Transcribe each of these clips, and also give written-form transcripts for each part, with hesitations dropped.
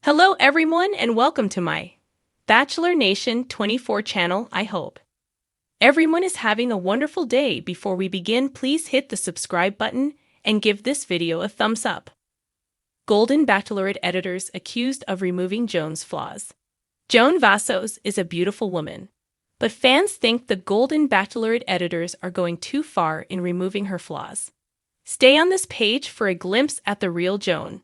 Hello everyone and welcome to my Bachelor Nation 24 channel. I hope everyone is having a wonderful day. Before we begin, please hit the subscribe button and give this video a thumbs up. Golden Bachelorette editors accused of removing Joan's flaws. Joan Vassos is a beautiful woman, but fans think the Golden Bachelorette editors are going too far in removing her flaws. Stay on this page for a glimpse at the real Joan.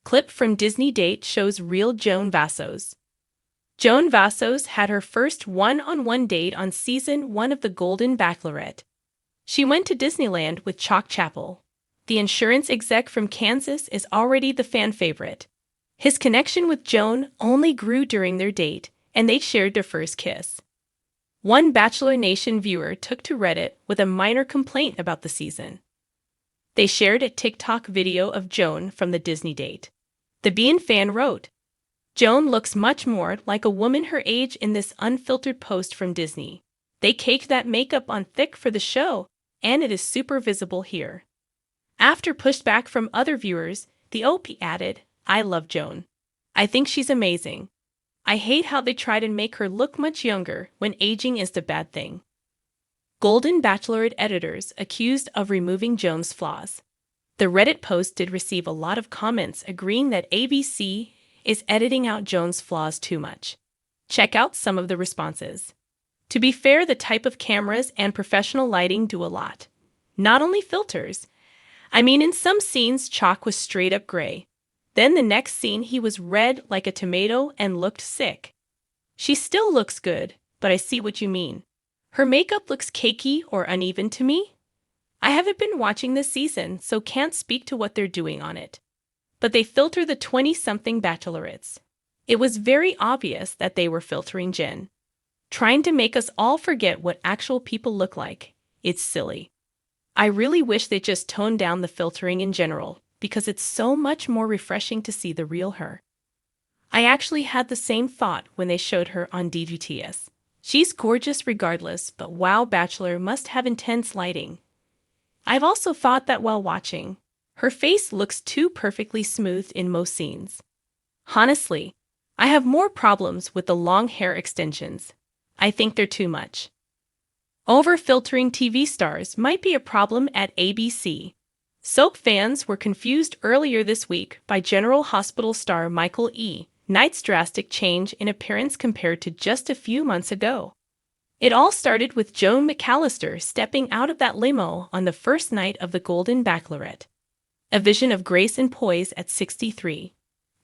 Clip from Disney Date shows real Joan Vassos. Joan Vassos had her first one-on-one date on season 1 of The Golden Bachelorette. She went to Disneyland with Chalk Chappell. The insurance exec from Kansas is already the fan favorite. His connection with Joan only grew during their date, and they shared their first kiss. One Bachelor Nation viewer took to Reddit with a minor complaint about the season. They shared a TikTok video of Joan from the Disney date. The Bean fan wrote, "Joan looks much more like a woman her age in this unfiltered post from Disney. They caked that makeup on thick for the show, and it is super visible here." After pushback from other viewers, the OP added, "I love Joan. I think she's amazing. I hate how they try to make her look much younger when aging is the bad thing." Golden Bachelorette editors accused of removing Joan's flaws. The Reddit post did receive a lot of comments agreeing that ABC is editing out Joan's flaws too much. Check out some of the responses. To be fair, the type of cameras and professional lighting do a lot. Not only filters. In some scenes, Chalk was straight up gray. Then the next scene, he was red like a tomato and looked sick. She still looks good, but I see what you mean. Her makeup looks cakey or uneven to me. I haven't been watching this season, so can't speak to what they're doing on it. But they filter the 20-something bachelorettes. It was very obvious that they were filtering Jen. Trying to make us all forget what actual people look like. It's silly. I really wish they just toned down the filtering in general, because it's so much more refreshing to see the real her. I actually had the same thought when they showed her on DGTS. She's gorgeous regardless, but wow, Bachelor must have intense lighting. I've also thought that while watching. Her face looks too perfectly smoothed in most scenes. Honestly, I have more problems with the long hair extensions. I think they're too much. Over-filtering TV stars might be a problem at ABC. Soap fans were confused earlier this week by General Hospital star Michael E. Knight's drastic change in appearance compared to just a few months ago. It all started with Joan McAllister stepping out of that limo on the first night of The Golden Bachelorette. A vision of grace and poise at 63.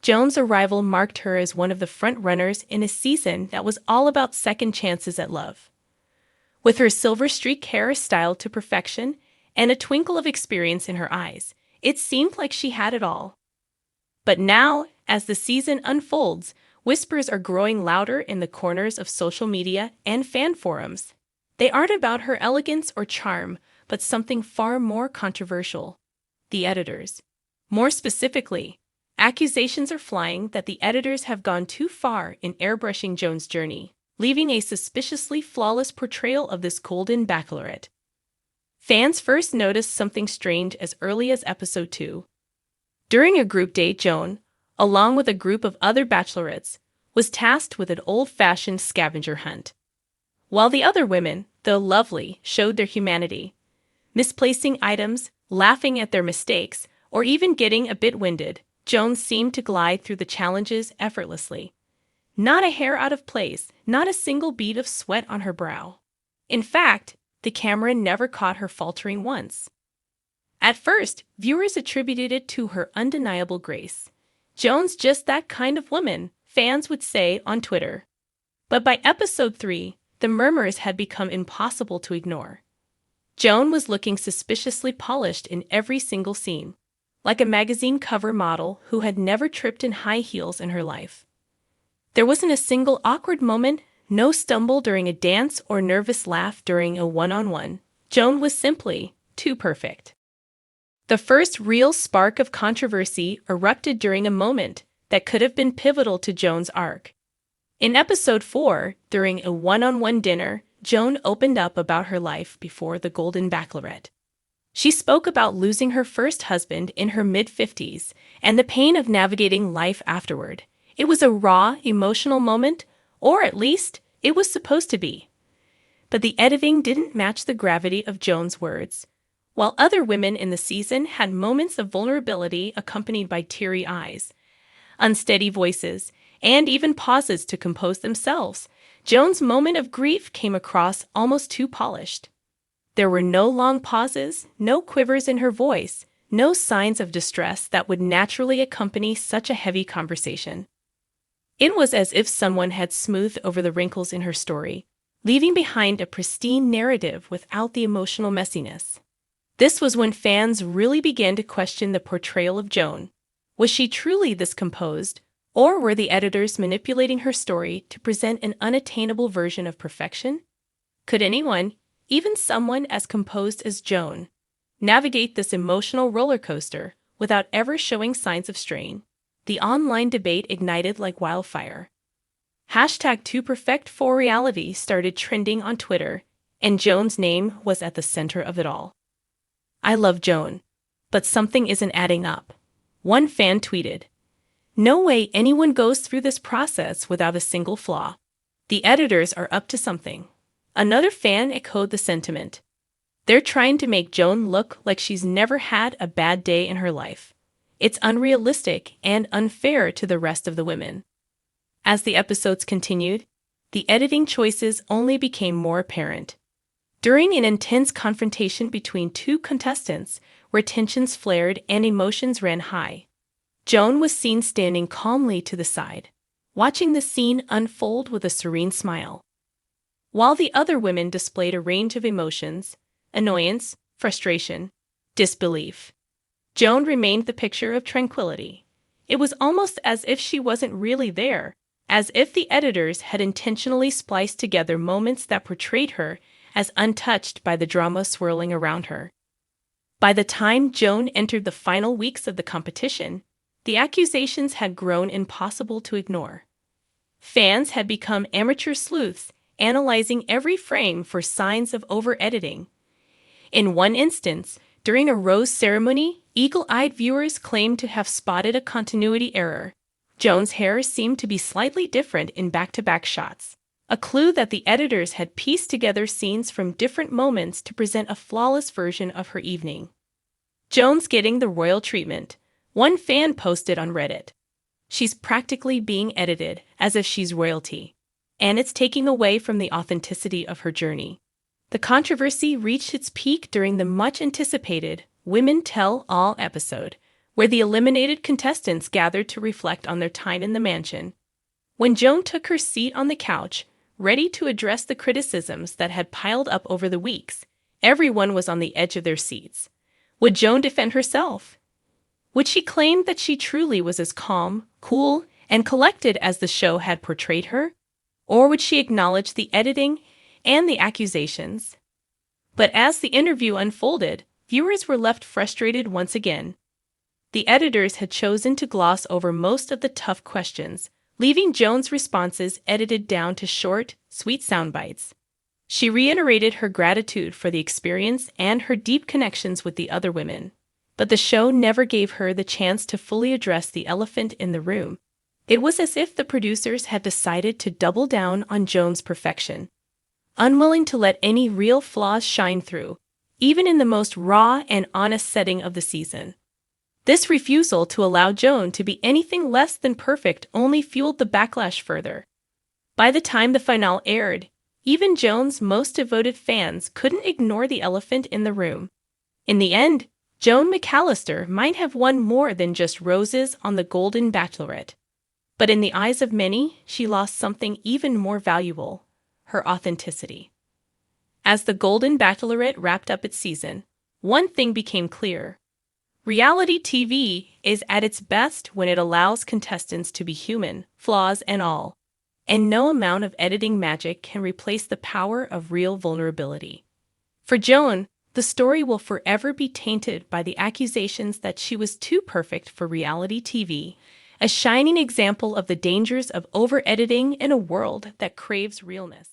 Joan's arrival marked her as one of the front-runners in a season that was all about second chances at love. With her silver-streaked hair styled to perfection and a twinkle of experience in her eyes, it seemed like she had it all. But now, as the season unfolds, whispers are growing louder in the corners of social media and fan forums. They aren't about her elegance or charm, but something far more controversial. The editors. More specifically, accusations are flying that the editors have gone too far in airbrushing Joan's journey, leaving a suspiciously flawless portrayal of this Golden Bachelorette. Fans first noticed something strange as early as episode 2. During a group date, Joan, along with a group of other bachelorettes, was tasked with an old-fashioned scavenger hunt. While the other women, though lovely, showed their humanity, misplacing items, laughing at their mistakes, or even getting a bit winded, Joan seemed to glide through the challenges effortlessly. Not a hair out of place, not a single bead of sweat on her brow. In fact, the camera never caught her faltering once. At first, viewers attributed it to her undeniable grace. Joan's just that kind of woman, fans would say on Twitter. But by episode 3, the murmurs had become impossible to ignore. Joan was looking suspiciously polished in every single scene, like a magazine cover model who had never tripped in high heels in her life. There wasn't a single awkward moment, no stumble during a dance or nervous laugh during a one-on-one. Joan was simply too perfect. The first real spark of controversy erupted during a moment that could have been pivotal to Joan's arc. In episode 4, during a one-on-one dinner, Joan opened up about her life before The Golden Bachelorette. She spoke about losing her first husband in her mid-50s and the pain of navigating life afterward. It was a raw, emotional moment, or at least, it was supposed to be. But the editing didn't match the gravity of Joan's words. While other women in the season had moments of vulnerability accompanied by teary eyes, unsteady voices, and even pauses to compose themselves, Joan's moment of grief came across almost too polished. There were no long pauses, no quivers in her voice, no signs of distress that would naturally accompany such a heavy conversation. It was as if someone had smoothed over the wrinkles in her story, leaving behind a pristine narrative without the emotional messiness. This was when fans really began to question the portrayal of Joan. Was she truly this composed, or were the editors manipulating her story to present an unattainable version of perfection? Could anyone, even someone as composed as Joan, navigate this emotional roller coaster without ever showing signs of strain? The online debate ignited like wildfire. #TooPerfectForReality started trending on Twitter, and Joan's name was at the center of it all. "I love Joan, but something isn't adding up," one fan tweeted. "No way anyone goes through this process without a single flaw. The editors are up to something." Another fan echoed the sentiment. "They're trying to make Joan look like she's never had a bad day in her life. It's unrealistic and unfair to the rest of the women." As the episodes continued, the editing choices only became more apparent. During an intense confrontation between two contestants, where tensions flared and emotions ran high, Joan was seen standing calmly to the side, watching the scene unfold with a serene smile. While the other women displayed a range of emotions: annoyance, frustration, disbelief, Joan remained the picture of tranquility. It was almost as if she wasn't really there, as if the editors had intentionally spliced together moments that portrayed her as untouched by the drama swirling around her. By the time Joan entered the final weeks of the competition, the accusations had grown impossible to ignore. Fans had become amateur sleuths, analyzing every frame for signs of over-editing. In one instance, during a rose ceremony, eagle-eyed viewers claimed to have spotted a continuity error. Joan's hair seemed to be slightly different in back-to-back shots, a clue that the editors had pieced together scenes from different moments to present a flawless version of her evening. "Joan's getting the royal treatment," one fan posted on Reddit. "She's practically being edited as if she's royalty, and it's taking away from the authenticity of her journey." The controversy reached its peak during the much-anticipated Women Tell All episode, where the eliminated contestants gathered to reflect on their time in the mansion. When Joan took her seat on the couch, ready to address the criticisms that had piled up over the weeks, everyone was on the edge of their seats. Would Joan defend herself? Would she claim that she truly was as calm, cool, and collected as the show had portrayed her? Or would she acknowledge the editing and the accusations? But as the interview unfolded, viewers were left frustrated once again. The editors had chosen to gloss over most of the tough questions, leaving Joan's responses edited down to short, sweet sound bites. She reiterated her gratitude for the experience and her deep connections with the other women. But the show never gave her the chance to fully address the elephant in the room. It was as if the producers had decided to double down on Joan's perfection, unwilling to let any real flaws shine through, even in the most raw and honest setting of the season. This refusal to allow Joan to be anything less than perfect only fueled the backlash further. By the time the finale aired, even Joan's most devoted fans couldn't ignore the elephant in the room. In the end, Joan McAllister might have won more than just roses on the Golden Bachelorette. But in the eyes of many, she lost something even more valuable: her authenticity. As the Golden Bachelorette wrapped up its season, one thing became clear. Reality TV is at its best when it allows contestants to be human, flaws and all. And no amount of editing magic can replace the power of real vulnerability. For Joan, the story will forever be tainted by the accusations that she was too perfect for reality TV, a shining example of the dangers of over-editing in a world that craves realness.